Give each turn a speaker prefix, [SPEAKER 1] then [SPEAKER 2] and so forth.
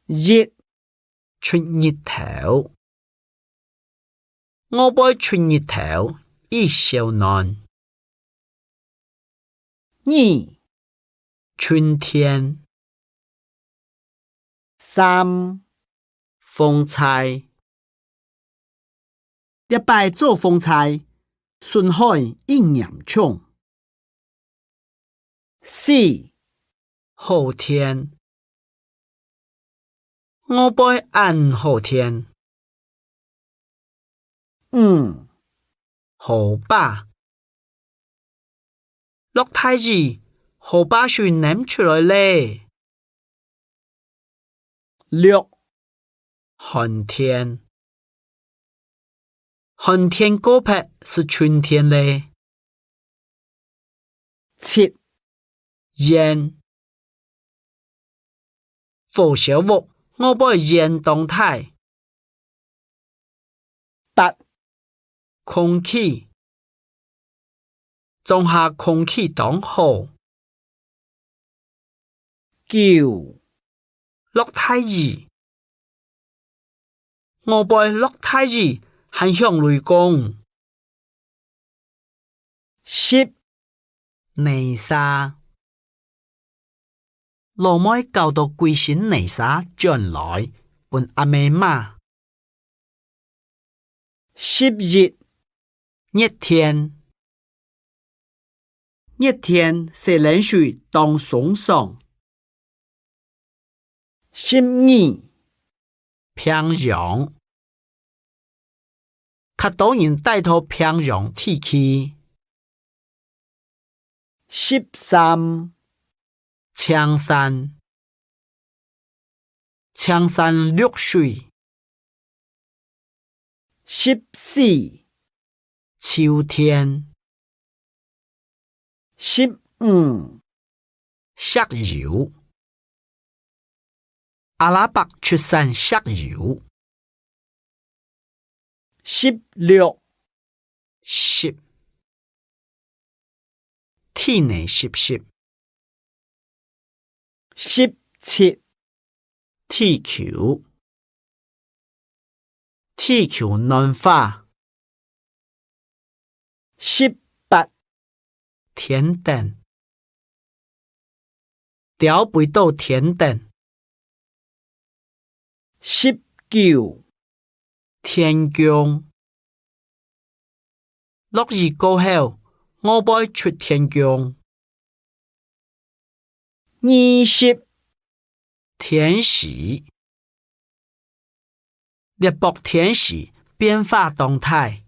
[SPEAKER 1] 日
[SPEAKER 2] 出日頭，我杯出日頭已少暖。
[SPEAKER 1] 二
[SPEAKER 2] 春天，
[SPEAKER 1] 三
[SPEAKER 2] 風采，
[SPEAKER 1] 禮拜做風采，順海應嚴重。四
[SPEAKER 2] 好天，我杯按好天。
[SPEAKER 1] 五
[SPEAKER 2] 好吧，落太日，好把水攬出來咧。
[SPEAKER 1] 六
[SPEAKER 2] 寒天，寒天過拍是春天咧。
[SPEAKER 1] 七
[SPEAKER 2] 煙，火燒木，我杯煙動態。
[SPEAKER 1] 八
[SPEAKER 2] 空氣，種下空氣當好。
[SPEAKER 1] 九
[SPEAKER 2] 落太日，我杯落太日很向雷公。
[SPEAKER 1] 十
[SPEAKER 2] 泥沙，老妹搞到規身泥沙轉來，本阿妹媽。
[SPEAKER 1] 11
[SPEAKER 2] 熱天，
[SPEAKER 1] 熱天洗冷水當爽爽。12
[SPEAKER 2] 平陽，較多人帶到平陽地區。
[SPEAKER 1] 13
[SPEAKER 2] 青山，青山綠水。
[SPEAKER 1] 14
[SPEAKER 2] 秋天，
[SPEAKER 1] 15
[SPEAKER 2] 石油，阿拉伯出產石油。
[SPEAKER 1] 16
[SPEAKER 2] 濕，天氣濕濕。
[SPEAKER 1] 17
[SPEAKER 2] 地球，地球暖化。
[SPEAKER 1] 18
[SPEAKER 2] 天燈，調背到天燈。
[SPEAKER 1] 19
[SPEAKER 2] 天宮，落雨過後，我杯出天宮。
[SPEAKER 1] 20
[SPEAKER 2] 天時，列薄天時變化動態。